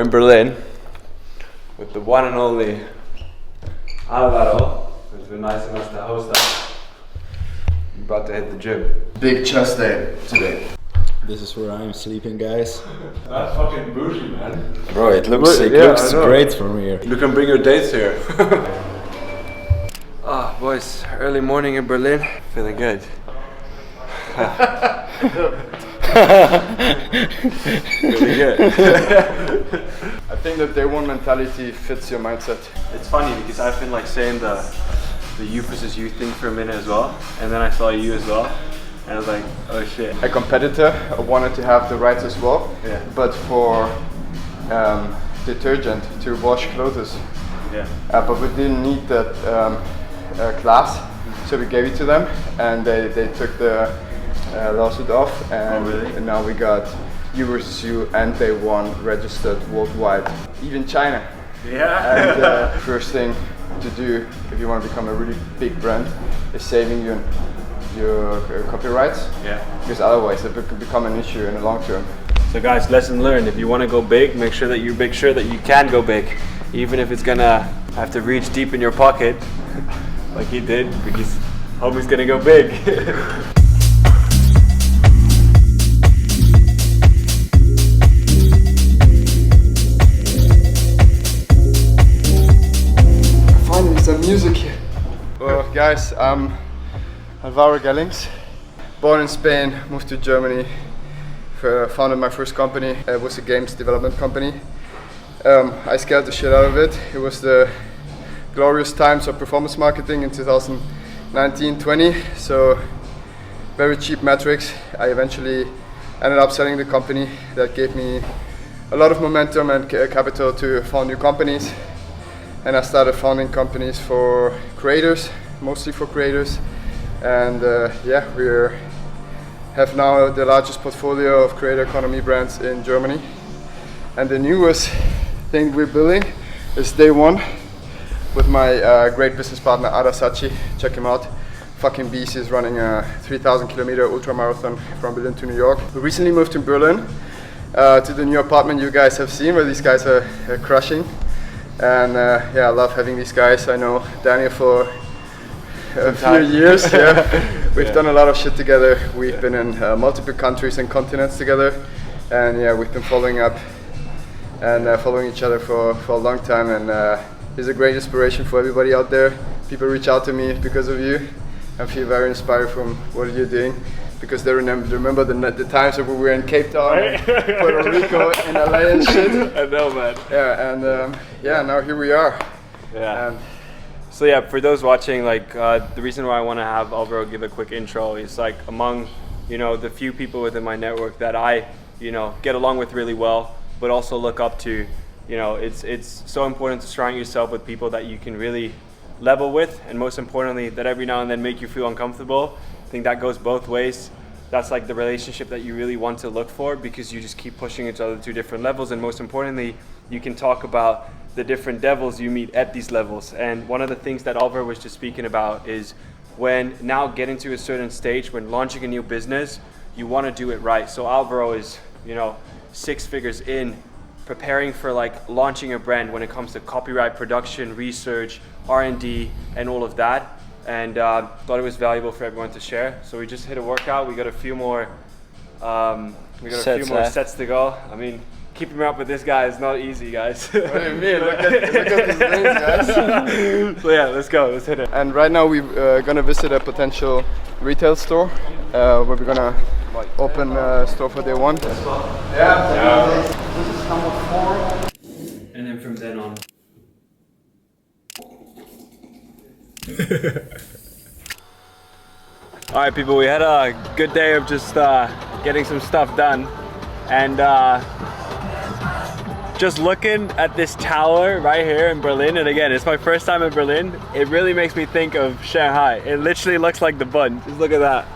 We're in Berlin with the one and only Alvaro, who's been nice enough to host us. I'm about to hit the gym. Big chest day today. This is where I'm sleeping, guys. That's fucking bougie, man. Bro, it looks great from here. You can bring your dates here. Boys, early morning in Berlin. Feeling good. Really good. I think that day one mentality fits your mindset. It's funny because I've been like saying the you versus you thing for a minute as well, and then I saw you as well, and I was like, oh shit. A competitor wanted to have the rights as well, Yeah. but for detergent to wash clothes. Yeah. But we didn't need that class, so we gave it to them, and they took the lawsuit off, and, oh, really? and now we got you versus you, and they won registered worldwide, even China. Yeah. And first thing to do if you want to become a really big brand is saving your copyrights. Yeah. Because otherwise it could become an issue in the long term. So guys, lesson learned. If you want to go big, make sure that you can go big, even if it's gonna have to reach deep in your pocket, like he did, because homie's gonna go big. Some music here. Well, guys, I'm Alvaro Gellings. Born in Spain, moved to Germany, founded my first company. It was a games development company. I scaled the shit out of it. It was the glorious times of performance marketing in 2019-20. So very cheap metrics. I eventually ended up selling the company. That gave me a lot of momentum and capital to found new companies. And I started founding companies for creators, mostly for creators. And yeah, we have now the largest portfolio of creator economy brands in Germany. And the newest thing we're building is day one with my great business partner Ada Sachi. Check him out. Fucking beast. Is running a 3,000 kilometer ultra marathon from Berlin to New York. We recently moved to Berlin to the new apartment you guys have seen, where these guys are crushing. And yeah, I love having these guys. I know Daniel for a few years. Yeah. We've done a lot of shit together. We've been in multiple countries and continents together. And yeah, we've been following up and following each other for a long time. And he's a great inspiration for everybody out there. People reach out to me because of you. I feel very inspired from what you're doing. Because they remember the times that we were in Cape Town, Puerto Rico, and LA and shit. I know, man. Yeah, and yeah, now here we are. Yeah. And so yeah, for those watching, like the reason why I want to have Alvaro give a quick intro is like among, the few people within my network that I, get along with really well, but also look up to. It's so important to surround yourself with people that you can really level with, and most importantly, that every now and then make you feel uncomfortable. I think that goes both ways. That's like the relationship that you really want to look for, because you just keep pushing each other to different levels, and most importantly, you can talk about the different devils you meet at these levels. And one of the things that Alvaro was just speaking about is when now getting to a certain stage, when launching a new business, you want to do it right. So Alvaro is, 6 figures in, preparing for like launching a brand when it comes to copyright production, research, R&D, and all of that. And thought it was valuable for everyone to share. So we just hit a workout. We got a few more sets to go. I mean, keeping up with this guy is not easy, guys. What do you mean? Look at his brains, guys. So yeah, let's go. Let's hit it. And right now we're gonna visit a potential retail store where we're gonna open a store for day one. Yeah. This is number 4. And then from then on. Alright people, we had a good day of just getting some stuff done, and just looking at this tower right here in Berlin, and again, it's my first time in Berlin, it really makes me think of Shanghai. It literally looks like the bun. Just look at that.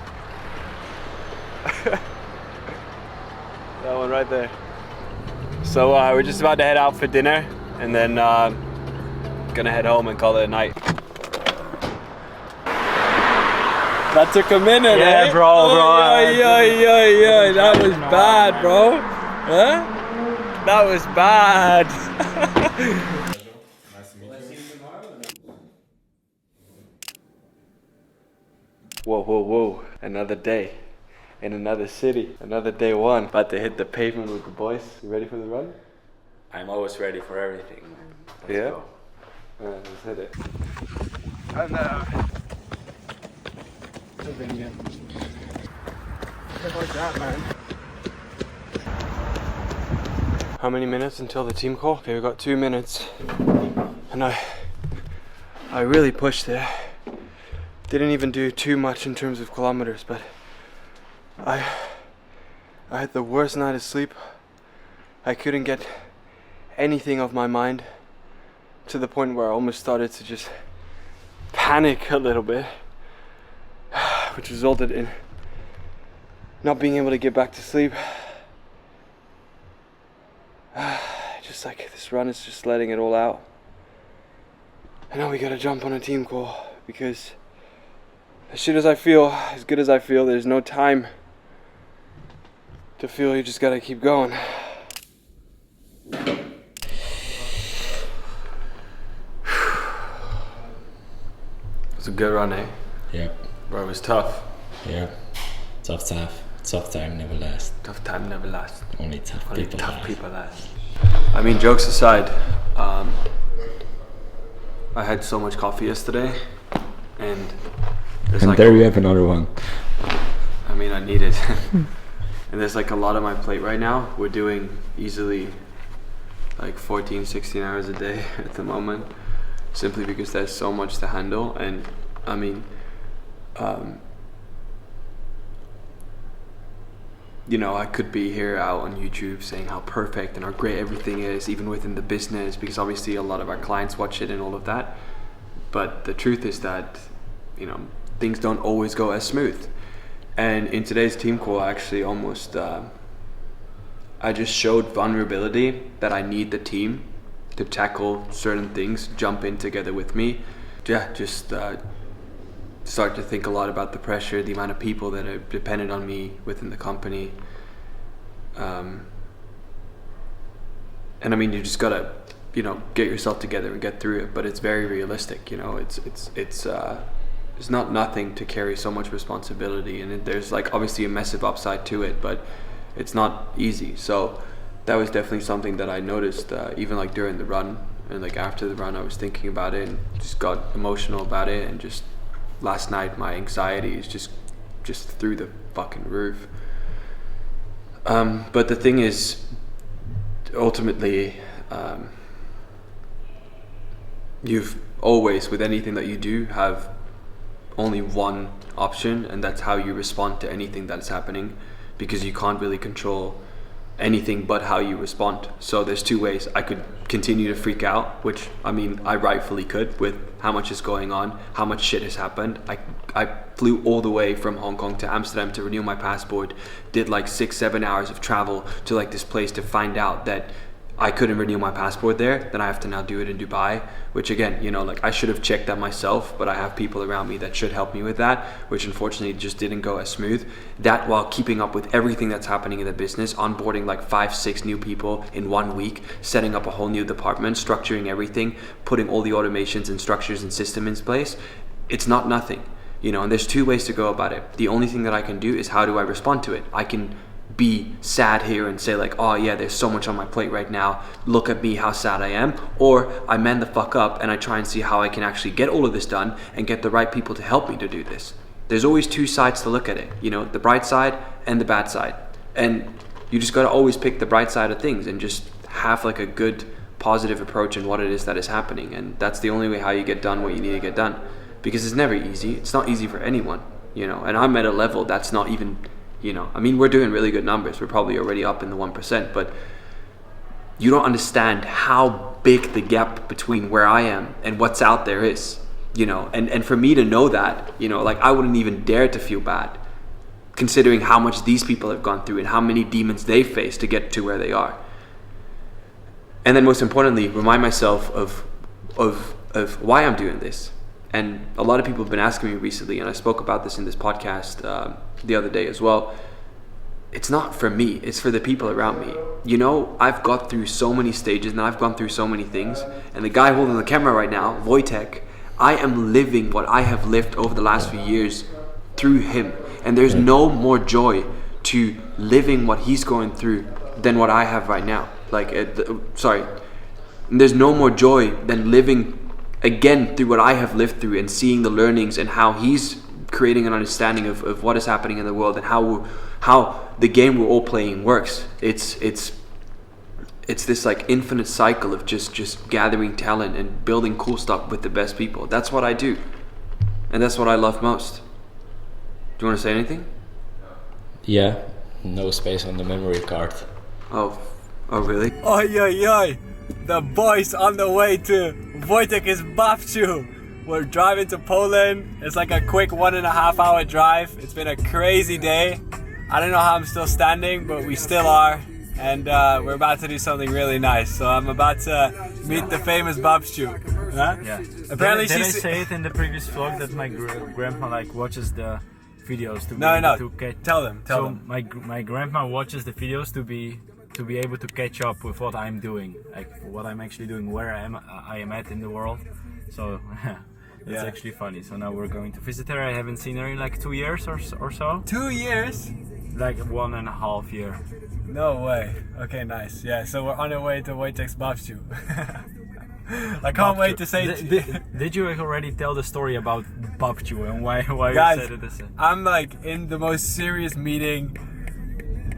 That one right there. So we're just about to head out for dinner, and then gonna head home and call it a night. That took a minute, Yeah, eh? bro. Yeah, that was bad, bro. Huh? That was bad. Whoa. Another day in another city. Another day one. About to hit the pavement with the boys. You ready for the run? I'm always ready for everything, man. Let's Yeah? go. Alright, let's hit it. And like that, man. How many minutes until the team call? Okay, we've got 2 minutes. And I really pushed there. Didn't even do too much in terms of kilometers, but I had the worst night of sleep. I couldn't get anything off my mind, to the point where I almost started to just panic a little bit, which resulted in not being able to get back to sleep. Just like this run is just letting it all out. And now we gotta jump on a team call, because as shit as I feel, as good as I feel, there's no time to feel. You just gotta keep going. It was a good run, eh? Yeah. Bro, it was tough. Yeah. Tough time never lasts. Tough time never lasts. Only tough Only people tough last. people last. I mean, jokes aside, I had so much coffee yesterday, and There you have another one. I mean, I need it. And there's like a lot on my plate right now. We're doing easily like 14, 16 hours a day at the moment, simply because there's so much to handle. And I mean, you know, I could be here out on YouTube saying how perfect and how great everything is, even within the business, because obviously a lot of our clients watch it and all of that. But the truth is that, you know, things don't always go as smooth. And in today's team call, I actually almost, I just showed vulnerability, that I need the team to tackle certain things, jump in together with me. Yeah, just start to think a lot about the pressure, the amount of people that are dependent on me within the company. And I mean, you just gotta, you know, get yourself together and get through it. But it's very realistic, you know. It's not nothing to carry so much responsibility, and there's like obviously a massive upside to it, but it's not easy. So that was definitely something that I noticed, even like during the run and like after the run. I was thinking about it and just got emotional about it, and just last night my anxiety is just through the fucking roof. But the thing is, ultimately, you've always, with anything that you do, have only one option, and that's how you respond to anything that's happening, because you can't really control anything but how you respond. So there's two ways. I could continue to freak out, which I mean I rightfully could, with how much is going on, how much shit has happened. I flew all the way from Hong Kong to Amsterdam to renew my passport, did like 6-7 hours of travel to like this place to find out that I couldn't renew my passport there. Then I have to now do it in Dubai, which again, you know, like I should have checked that myself, but I have people around me that should help me with that, which unfortunately just didn't go as smooth. That while keeping up with everything that's happening in the business, onboarding like 5-6 new people in 1 week, setting up a whole new department, structuring everything, putting all the automations and structures and systems in place. It's not nothing, you know, and there's two ways to go about it. The only thing that I can do is how do I respond to it? I can be sad here and say like, oh yeah, there's so much on my plate right now, look at me, how sad I am. Or I man the fuck up and I try and see how I can actually get all of this done and get the right people to help me to do this. There's always two sides to look at it, you know, the bright side and the bad side. And you just gotta always pick the bright side of things and just have like a good positive approach in what it is that is happening. And that's the only way how you get done what you need to get done, because it's never easy. It's not easy for anyone, you know, and I'm at a level that's not even, you know, I mean, we're doing really good numbers. We're probably already up in the 1%, but you don't understand how big the gap between where I am and what's out there is, you know, and for me to know that, you know, like I wouldn't even dare to feel bad, considering how much these people have gone through and how many demons they face to get to where they are. And then most importantly, remind myself of why I'm doing this. And a lot of people have been asking me recently, and I spoke about this in this podcast the other day as well. it's not for me, it's for the people around me. You know, I've got through so many stages and I've gone through so many things. And the guy holding the camera right now, Wojtek, I am living what I have lived over the last few years through him. And there's no more joy to living what he's going through than what I have right now. There's no more joy than living again through what I have lived through and seeing the learnings and how he's creating an understanding of what is happening in the world and how the game we're all playing works. It's this like infinite cycle of just gathering talent and building cool stuff with the best people. That's what I do, and that's what I love most. Do you want to say anything? Yeah, no space on the memory card. Oh really? Oi, oi, oi! The boys on the way to Wojtek's Babciu. We're driving to Poland. It's like a quick 1.5 hour drive. It's been a crazy day. I don't know how I'm still standing, but we still are. And we're about to do something really nice. So I'm about to meet the famous Babciu. Huh? Yeah. Apparently did I she's... say it in the previous vlog that my grandma like watches the videos to be No. able to catch. Tell them. My grandma watches the videos to be able to catch up with what I'm doing, like what I'm actually doing, where I am at in the world. So it's actually funny. So now we're going to visit her. I haven't seen her in like 2 years or so. 2 years? Like 1.5 year. No way. Okay, nice. Yeah, so we're on our way to Wojtek's Babciu. I can't wait to say... Did you already tell the story about Babciu and why Guys, you said it this? I'm like in the most serious meeting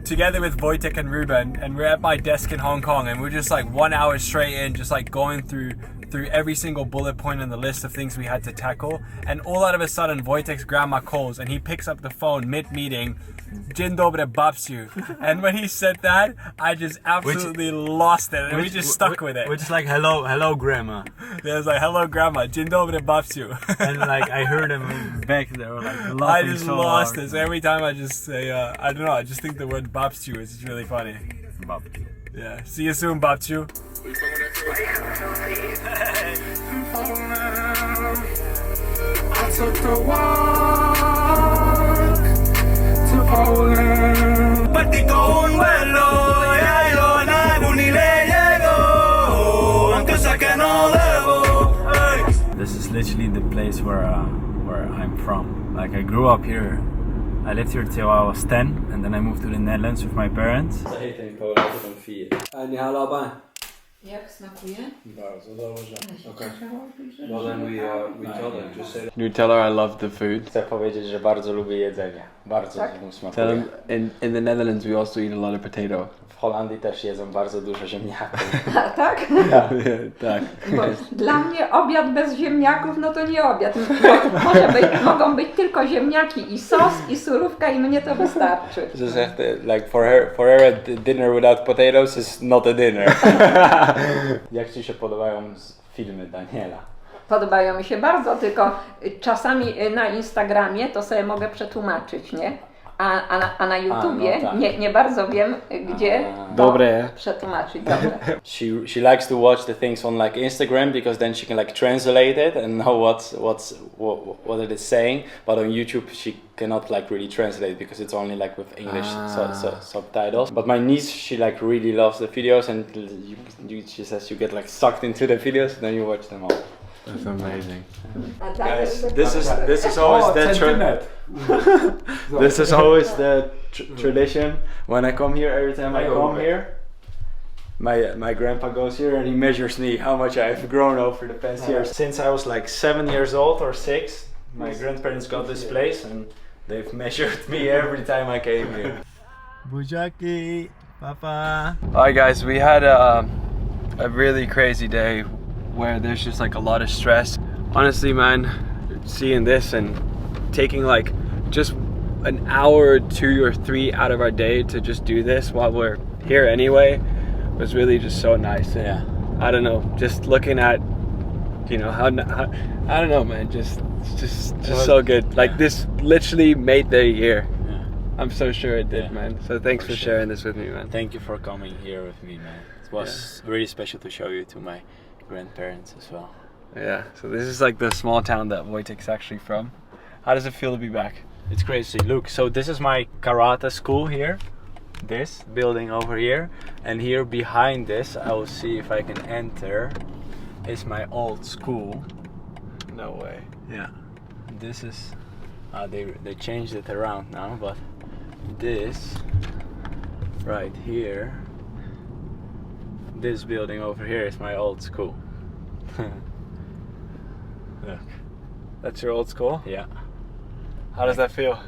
together with Wojtek and Ruben, and we're at my desk in Hong Kong, and we're just like 1 hour straight in, just like going through every single bullet point on the list of things we had to tackle. And all out of a sudden, Wojtek's grandma calls and he picks up the phone mid-meeting. Dzień dobry, Babciu. And when he said that, I just absolutely lost it, and we just stuck with it. Which is like hello grandma. Yeah, it's like hello grandma, dzień dobry, Babciu. And like I heard him back there like laughing I just so lost hard. it. So every time I just say, I don't know, I just think the word Babciu is really funny. Babciu. Yeah, see you soon, Babciu. I took the walk to Poland. Practicó un vuelo y a Iona ni le llegó, aunque sé que no debo. This is literally the place where I'm from. Like I grew up here. I lived here till I was 10, and then I moved to the Netherlands with my parents. And how about? Jak smakuje? Bardzo dobrze. Okay. Well then we tell them. Just say that. You tell her I love the food. Chcę powiedzieć, że bardzo lubię jedzenie. Bardzo mu Tell smakuje. them in the Netherlands we also eat a lot of potato. W Holandii też jedzą bardzo dużo ziemniaków. A, tak? Tak. Bo dla mnie obiad bez ziemniaków, no to nie obiad. Mogą być tylko ziemniaki i sos, i surówka, i mnie to wystarczy. Ze zegt, like for her a dinner without potatoes is not a dinner. Jak ci się podobają filmy Daniela? Podobają mi się bardzo, tylko czasami na Instagramie to sobie mogę przetłumaczyć, nie? A na YouTubie no tak. nie bardzo wiem, gdzie Dobre. przetłumaczyć. Dobre. She likes to watch the things on like Instagram because then she can like translate it and know what it is saying. But on YouTube she cannot like really translate because it's only like with English subtitles. But my niece, she like really loves the videos, and she says you get like sucked into the videos and then you watch them all. That's amazing. Guys, This is always this is always the tradition when I come here. Every time I come here, my grandpa goes here and he measures me how much I've grown over the past years. Since I was like 7 years old or 6, my grandparents got this place and they've measured me every time I came here. Buziaki, papa. Alright guys, we had a really crazy day where there's just like a lot of stress. Honestly man, seeing this and taking like just an hour or 2 or 3 out of our day to just do this while we're here anyway was really just so nice. And Yeah. I don't know, just looking at, you know, how I don't know man, just so good. Like this literally made their year. Yeah. I'm so sure it did, Yeah. man. So thanks for sharing this with me, man. Thank you for coming here with me, man. It was really special to show you to my grandparents as well. Yeah, so this is like the small town that Wojtek's actually from. How does it feel to be back? It's crazy. Look, so this is my karate school here. this building over here, and here behind this, I will see if I can enter, is my old school. No way. Yeah, this is they changed it around now, but this right here, this building over here is my old school. Look. That's your old school? Yeah. How does that feel?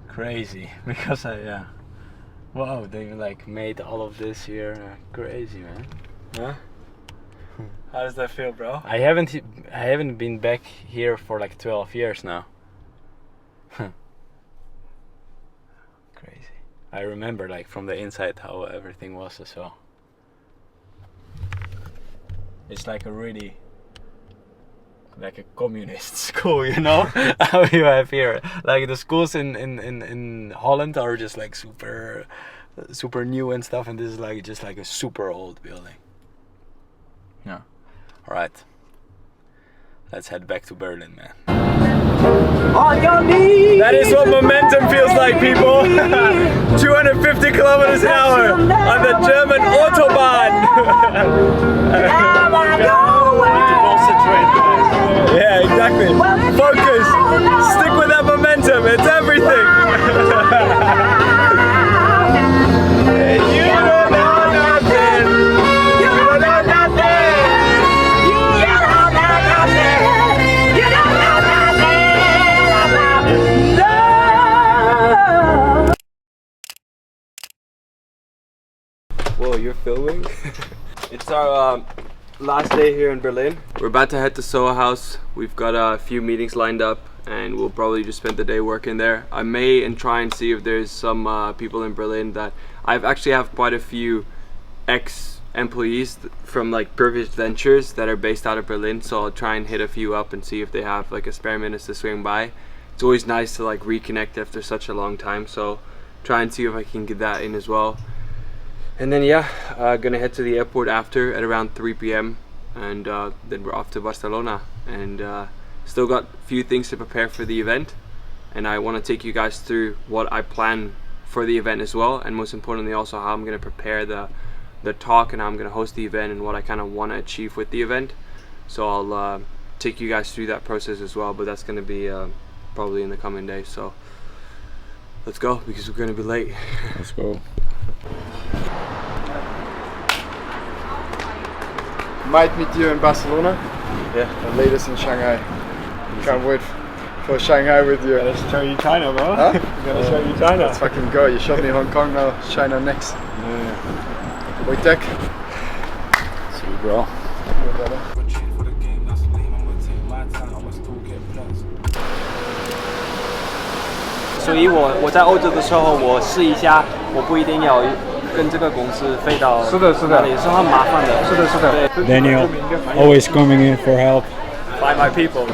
Crazy, because yeah. Wow, they like made all of this here. Crazy, man. Huh? How does that feel, bro? I haven't been back here for like 12 years now. Crazy. I remember like from the inside how everything was as well. It's like a really like a communist school, you know? How you have here. Like the schools in Holland are just like super new and stuff, and this is like just like a super old building. Yeah. Alright. Let's head back to Berlin, man. That is what momentum feels like, people. 250 kilometers an hour on the German Autobahn. Yeah, exactly. Focus. Stick with that momentum. It's everything. You don't know nothing. You don't know nothing. You don't know nothing. You don't know nothing. Whoa, you're filming? It's our last day here in Berlin. We're about to head to Soho House. We've got a few meetings lined up and we'll probably just spend the day working there. I may and try and see if there's some people in Berlin that I've actually have quite a few ex-employees from like previous ventures that are based out of Berlin, so I'll try and hit a few up and see if they have like a spare minutes to swing by. It's always nice to like reconnect after such a long time, so try and see if I can get that in as well. And then yeah, gonna head to the airport after at around 3 p.m. and then we're off to Barcelona, and still got a few things to prepare for the event, and I want to take you guys through what I plan for the event as well, and most importantly also how I'm gonna prepare the talk and how I'm gonna host the event and what I kind of want to achieve with the event. So I'll take you guys through that process as well, but that's gonna be probably in the coming days. So let's go, because we're gonna be late. Let's go. Might meet you in Barcelona. Yeah. And latest in Shanghai. Can't wait for Shanghai with you. Gotta show you China, bro. Huh? Gotta show you China. Let's fucking go. You showed me Hong Kong, now China next. Yeah. Wojtek. See you, bro. For the game, that's lame. I'm gonna take my time. I'ma still get blessed. 所以我在欧洲的时候，我试一下，我不一定要跟这个公司飞到是的是的那里是很麻烦的。是的是的。对 Daniel, always coming in for help. Find my people.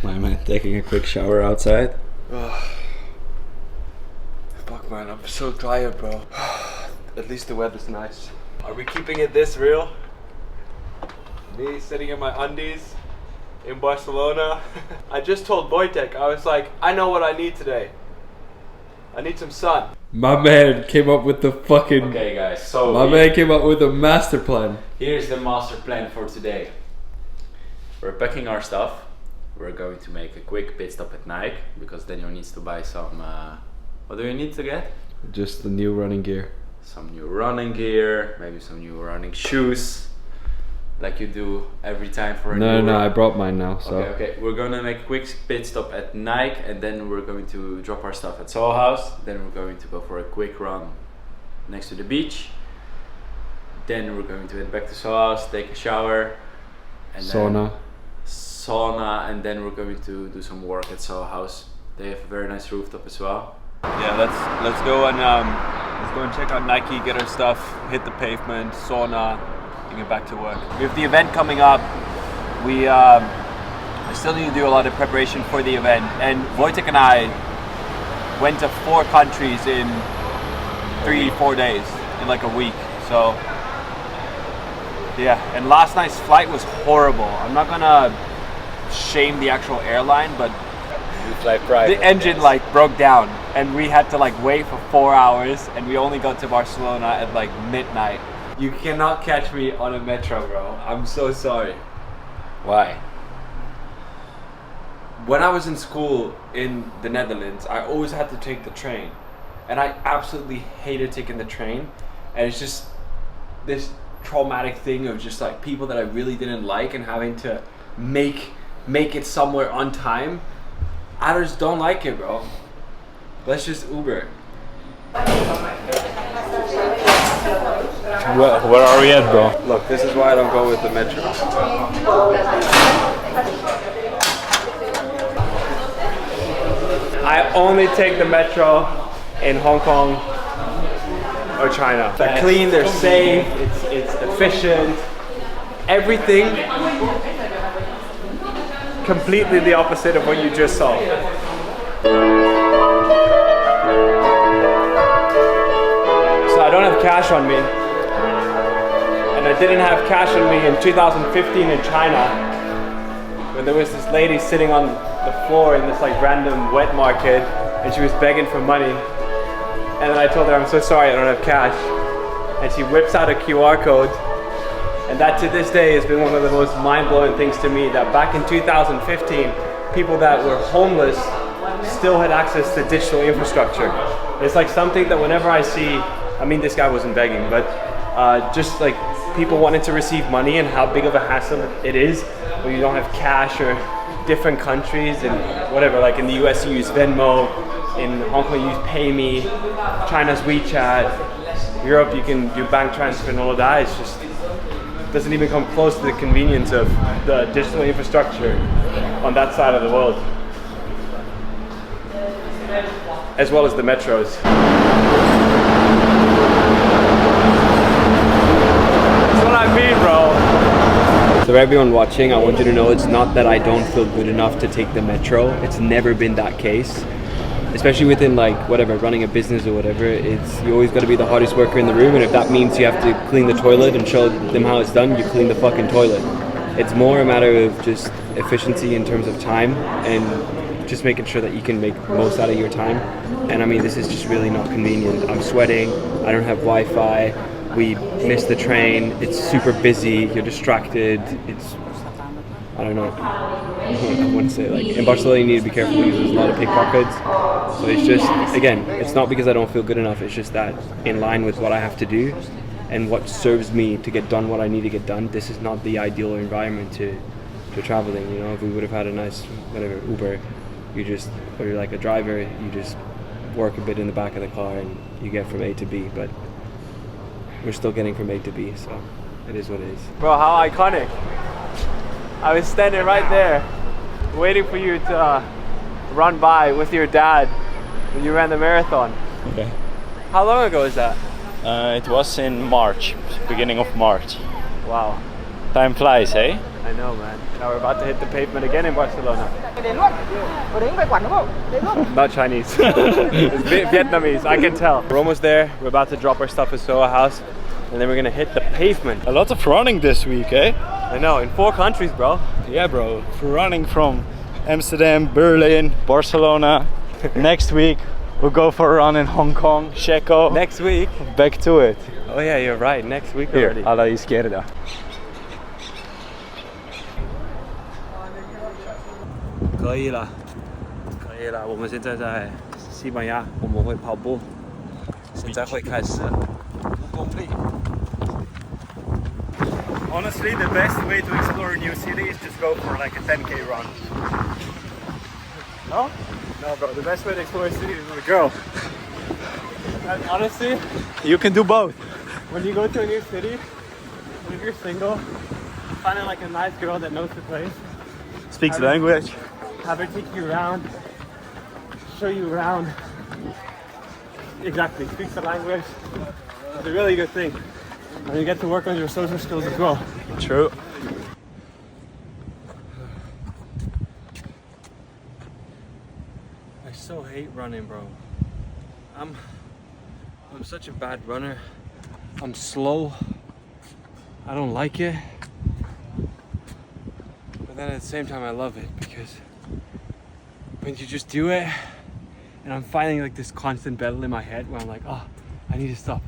My man taking a quick shower outside. Fuck man, I'm so tired, bro. At least the weather's nice. Are we keeping it this real? Me sitting in my undies in Barcelona. I just told Wojtek, I was like, I know what I need today. I need some sun. My man came up with the fucking... Okay guys, so My man came up with a master plan. here's the master plan for today. We're packing our stuff. We're going to make a quick pit stop at Nike, because Daniel needs to buy some... what do you need to get? Just the new running gear. Some new running gear, maybe some new running shoes, like you do every time for a No, new no, run. I brought mine now, so... Okay, we're gonna make a quick pit stop at Nike, and then we're going to drop our stuff at Soho House. Then we're going to go for a quick run next to the beach. Then we're going to head back to Soho House, take a shower, and Sauna. sauna, and then we're going to do some work at Soho House. They have a very nice rooftop as well. Yeah, let's go and check out Nike, get our stuff, hit the pavement, sauna, and get back to work. With the event coming up, we still need to do a lot of preparation for the event. And Wojtek and I went to 4 countries in 3-4 days, in like a week. So Yeah, and last night's flight was horrible. I'm not gonna shame the actual airline, but You fly private. the engine like broke down, and we had to like wait for 4 hours, and we only got to Barcelona at like midnight. You cannot catch me on a metro, bro. I'm so sorry. Why? When I was in school in the Netherlands, I always had to take the train, and I absolutely hated taking the train. And it's just this traumatic thing of just like people that I really didn't like and having to make it somewhere on time. I just don't like it, bro. Let's just Uber. Where are we at, bro? Look, this is why I don't go with the metro. I only take the metro in Hong Kong or China. They're clean, they're safe, it's efficient. Everything completely the opposite of what you just saw. So I don't have cash on me. And I didn't have cash on me in 2015 in China, when there was this lady sitting on the floor in this like random wet market, and she was begging for money. And then I told her, I'm so sorry, I don't have cash. And she whips out a QR code. And that to this day has been one of the most mind-blowing things to me, that back in 2015, people that were homeless still had access to digital infrastructure. It's like something that whenever I see, I mean, this guy wasn't begging, but just like people wanting to receive money and how big of a hassle it is when you don't have cash, or different countries and whatever, like in the US you use Venmo, in Hong Kong you use PayMe, China's WeChat, Europe you can do bank transfer and all of that. It's just doesn't even come close to the convenience of the digital infrastructure on that side of the world, as well as the metros. That's what I mean, bro. So for everyone watching, I want you to know it's not that I don't feel good enough to take the metro. It's never been that case. Especially within like whatever, running a business or whatever, it's you always got to be the hardest worker in the room, and if that means you have to clean the toilet and show them how it's done, you clean the fucking toilet. It's more a matter of just efficiency in terms of time and just making sure that you can make most out of your time. And I mean, this is just really not convenient. I'm sweating, I don't have Wi-Fi, we missed the train, it's super busy, you're distracted, it's, I don't know. I wouldn't say like in Barcelona you need to be careful because there's a lot of pickpockets. So it's just, again, it's not because I don't feel good enough, it's just that in line with what I have to do and what serves me to get done what I need to get done, this is not the ideal environment to traveling. You know, if we would have had a nice whatever Uber, you just, or you're like a driver, you just work a bit in the back of the car and you get from A to B, but we're still getting from A to B, so it is what it is. Bro, how iconic. I was standing right there waiting for you to run by with your dad when you ran the marathon. Okay. How long ago is that? It was in March, beginning of March. Wow. Time flies, eh? I know, man. Now we're about to hit the pavement again in Barcelona. Not Chinese. It's Vietnamese, I can tell. We're almost there. We're about to drop our stuff at Soho House, and then we're gonna hit the pavement. A lot of running this week, eh? I know, in 4 countries, bro. Yeah, bro. Running from Amsterdam, Berlin, Barcelona. Next week, we'll go for a run in Hong Kong, Checo. Next week? Back to it. Oh yeah, you're right. Next week Here, already. a la izquierda. 可以了，可以了。我们现在在西班牙，我们会跑步，现在会开始5公里。 Honestly, the best way to explore a new city is just go for like a 10k run. No? No, bro. The best way to explore a city is with a girl. And honestly, You can do both. when you go to a new city, if you're single, finding like a nice girl that knows the place, Speaks the language. have her take you around, show you around. Exactly, speaks the language. It's a really good thing. And you get to work on your social skills as well. True. I so hate running, bro. I'm such a bad runner. I'm slow. I don't like it, but then at the same time I love it, because when you just do it, and I'm finding like this constant battle in my head where I'm like, oh, I need to stop.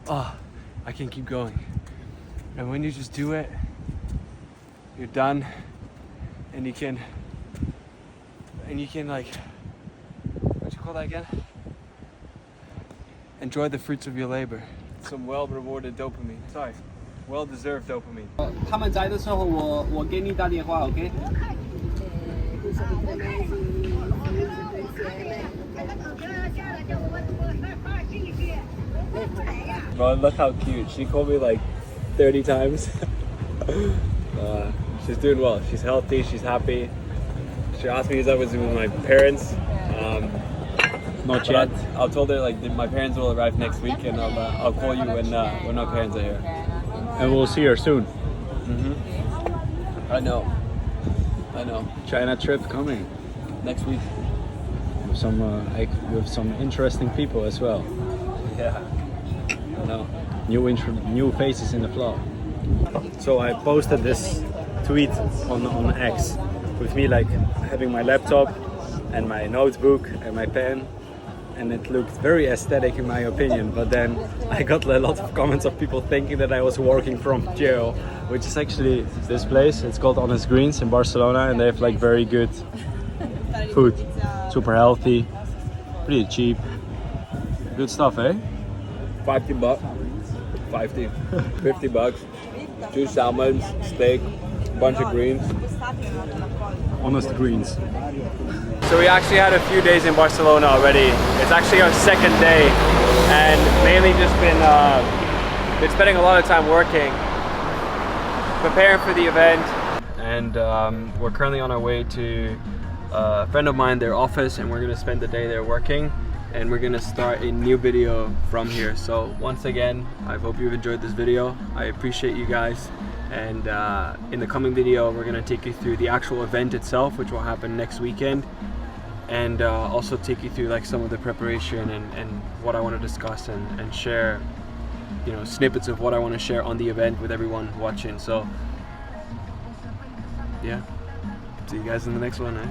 Oh, I can't keep going. And when you just do it, you're done, and you can like, what you call that again? Enjoy the fruits of your labor. Some well-rewarded dopamine. Sorry, well-deserved dopamine. 他们在的时候，我给你打电话 ，OK？ Bro, look how cute. She called me like 30 times. She's doing well. She's healthy. She's happy. She asked me if I was with my parents. Not yet. I'll told her like my parents will arrive next week, and I'll call you when my parents are here. And we'll see her soon. I know. China trip coming Next week. with some interesting people as well. Yeah. I know. New faces in the vlog. So I posted this tweet on X with me like having my laptop and my notebook and my pen, and it looked very aesthetic in my opinion, but then I got a lot of comments of people thinking that I was working from jail, which is actually this place. It's called Honest Greens in Barcelona, and they have like very good food, super healthy, pretty cheap, good stuff, eh? 50 bucks. 50 bucks. 2 salmons, steak, bunch of greens. Honest Greens. So we actually had a few days in Barcelona already. It's actually our second day, and mainly just been spending a lot of time working, preparing for the event. And we're currently on our way to a friend of mine, their office, and we're gonna spend the day there working, and we're gonna start a new video from here. So once again, I hope you've enjoyed this video. I appreciate you guys, and in the coming video we're gonna take you through the actual event itself, which will happen next weekend, and also take you through like some of the preparation and what I want to discuss and share, you know, snippets of what I want to share on the event with everyone watching. So yeah, see you guys in the next one, eh?